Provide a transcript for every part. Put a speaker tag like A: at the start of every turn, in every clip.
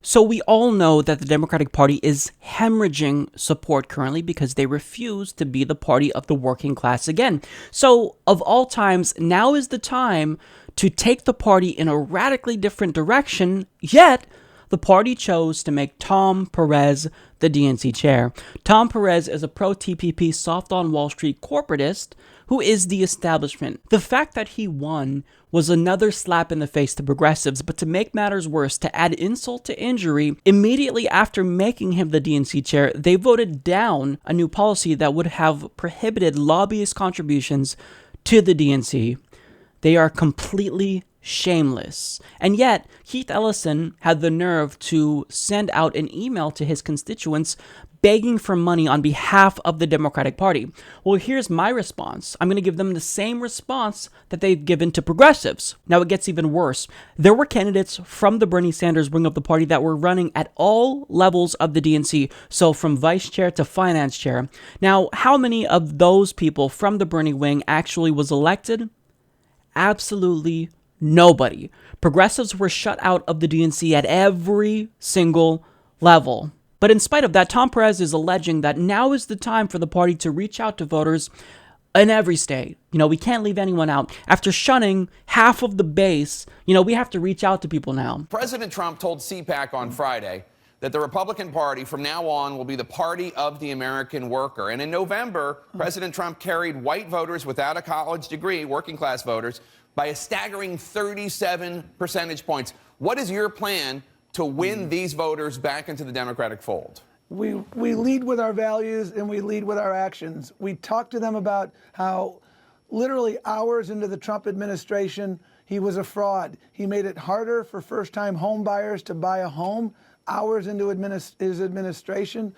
A: So we all know that the Democratic Party is hemorrhaging support currently because they refuse to be the party of the working class again. So of all times, now is the time to take the party in a radically different direction, yet the party chose to make Tom Perez the DNC chair. Tom Perez is a pro-TPP, soft-on-Wall Street corporatist who is the establishment. The fact that he won was another slap in the face to progressives, but to make matters worse, to add insult to injury, immediately after making him the DNC chair, they voted down a new policy that would have prohibited lobbyist contributions to the DNC. They are completely shameless. And yet, Keith Ellison had the nerve to send out an email to his constituents begging for money on behalf of the Democratic Party. Well, here's my response. I'm going to give them the same response that they've given to progressives. Now, it gets even worse. There were candidates from the Bernie Sanders wing of the party that were running at all levels of the DNC, so from vice chair to finance chair. Now, how many of those people from the Bernie wing actually was elected? Absolutely nobody. Progressives were shut out of the DNC at every single level. But in spite of that, Tom Perez is alleging that now is the time for the party to reach out to voters in every state. We can't leave anyone out. After shunning half of the base, we have to reach out to people now.
B: President Trump told CPAC on Friday that the Republican Party from now on will be the party of the American worker. And in November, President Trump carried white voters without a college degree, working class voters, by a staggering 37 percentage points. What is your plan to win these voters back into the Democratic fold?
C: We lead with our values and we lead with our actions. We talk to them about how literally hours into the Trump administration, he was a fraud. He made it harder for first-time home buyers to buy a home. Hours into his administration.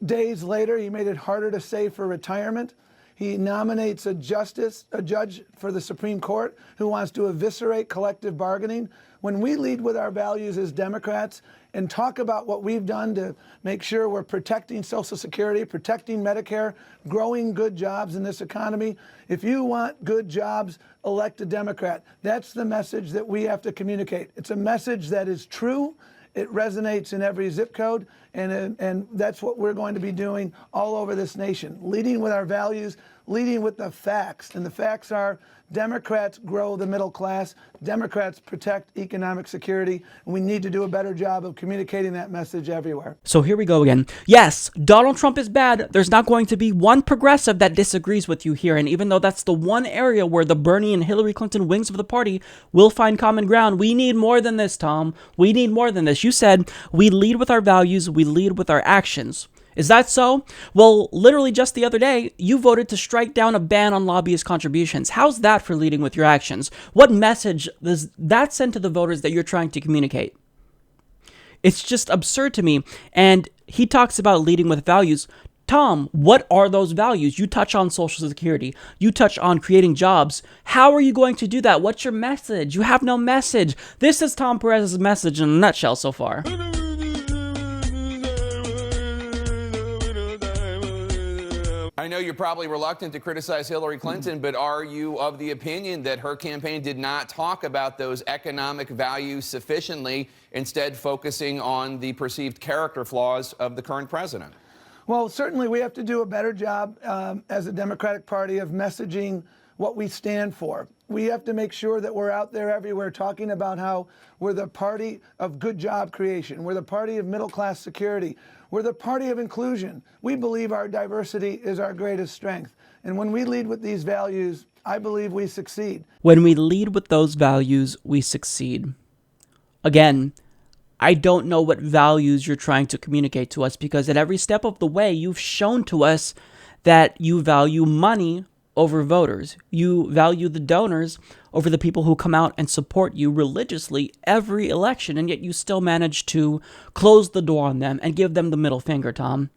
C: Days later, he made it harder to save for retirement. He nominates a judge for the Supreme Court who wants to eviscerate collective bargaining. When we lead with our values as Democrats and talk about what we've done to make sure we're protecting Social Security, protecting Medicare, growing good jobs in this economy, if you want good jobs, elect a Democrat. That's the message that we have to communicate. It's a message that is true. It resonates in every zip code, and that's what we're going to be doing all over this nation, leading with our values, leading with the facts. And the facts are Democrats grow the middle class, Democrats protect economic security, and we need to do a better job of communicating that message everywhere.
A: So here we go again. Yes, Donald Trump is bad. There's not going to be one progressive that disagrees with you here. And even though that's the one area where the Bernie and Hillary Clinton wings of the party will find common ground, we need more than this, Tom. We need more than this. You said we lead with our values, we lead with our actions. Is that so? Well, literally just the other day, you voted to strike down a ban on lobbyist contributions. How's that for leading with your actions? What message does that send to the voters that you're trying to communicate? It's just absurd to me. And he talks about leading with values. Tom, what are those values? You touch on Social Security. You touch on creating jobs. How are you going to do that? What's your message? You have no message. This is Tom Perez's message in a nutshell so far.
B: I know you're probably reluctant to criticize Hillary Clinton, but are you of the opinion that her campaign did not talk about those economic values sufficiently, instead focusing on the perceived character flaws of the current president?
C: Well, certainly we have to do a better job as a Democratic Party of messaging what we stand for. We have to make sure that we're out there everywhere talking about how we're the party of good job creation. We're the party of middle-class security. We're the party of inclusion. We believe our diversity is our greatest strength. And when we lead with these values, I believe we succeed.
A: When we lead with those values, we succeed. Again, I don't know what values you're trying to communicate to us, because at every step of the way, you've shown to us that you value money over voters. You value the donors over the people who come out and support you religiously every election, and yet you still manage to close the door on them and give them the middle finger, Tom.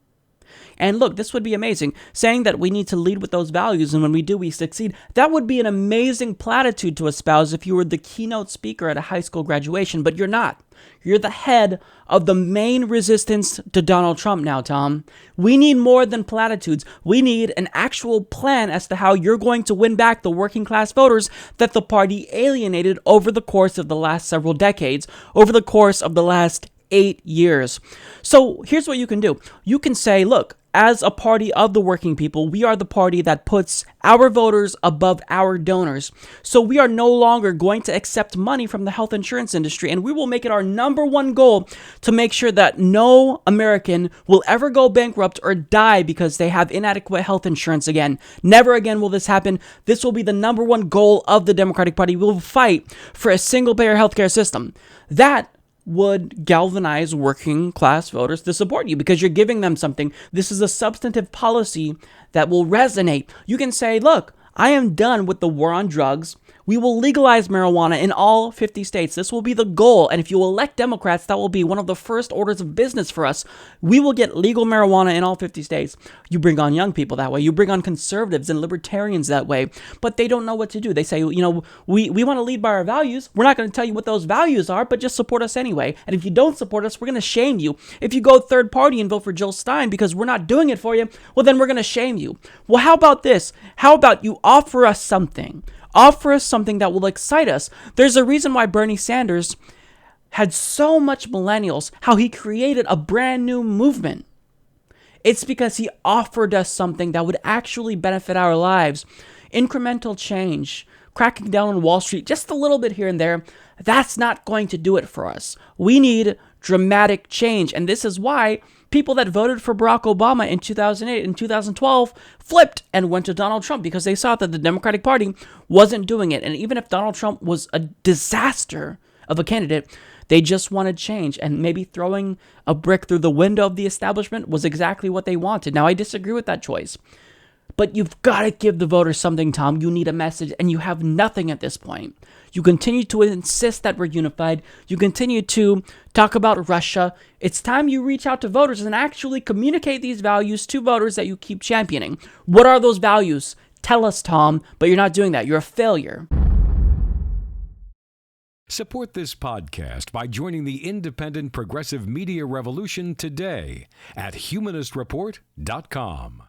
A: And look, this would be amazing. Saying that we need to lead with those values, and when we do, we succeed. That would be an amazing platitude to espouse if you were the keynote speaker at a high school graduation, but you're not. You're the head of the main resistance to Donald Trump now, Tom. We need more than platitudes. We need an actual plan as to how you're going to win back the working class voters that the party alienated over the course of the last several decades, over the course of the last 8 years. So here's what you can do. You can say, look, as a party of the working people, we are the party that puts our voters above our donors. So we are no longer going to accept money from the health insurance industry, and we will make it our number one goal to make sure that no American will ever go bankrupt or die because they have inadequate health insurance again. Never again will this happen. This will be the number one goal of the Democratic Party. We will fight for a single-payer healthcare system. That would galvanize working class voters to support you because you're giving them something. This is a substantive policy that will resonate. You can say, look, I am done with the war on drugs. We will legalize marijuana in all 50 states. This will be the goal. And if you elect Democrats, that will be one of the first orders of business for us. We will get legal marijuana in all 50 states. You bring on young people that way. You bring on conservatives and libertarians that way. But they don't know what to do. They say, we want to lead by our values. We're not going to tell you what those values are, but just support us anyway. And if you don't support us, we're going to shame you. If you go third party and vote for Jill Stein because we're not doing it for you, well, then we're going to shame you. Well, how about this? How about you offer us something? Offer us something that will excite us. There's a reason why Bernie Sanders had so much millennials, how he created a brand new movement. It's because he offered us something that would actually benefit our lives. Incremental change, cracking down on Wall Street, just a little bit here and there, that's not going to do it for us. We need dramatic change. And this is why people that voted for Barack Obama in 2008 and 2012 flipped and went to Donald Trump because they saw that the Democratic Party wasn't doing it. And even if Donald Trump was a disaster of a candidate, they just wanted change. And maybe throwing a brick through the window of the establishment was exactly what they wanted. Now, I disagree with that choice. But you've got to give the voters something, Tom. You need a message, and you have nothing at this point. You continue to insist that we're unified. You continue to talk about Russia. It's time you reach out to voters and actually communicate these values to voters that you keep championing. What are those values? Tell us, Tom, but you're not doing that. You're a failure.
D: Support this podcast by joining the independent progressive media revolution today at humanistreport.com.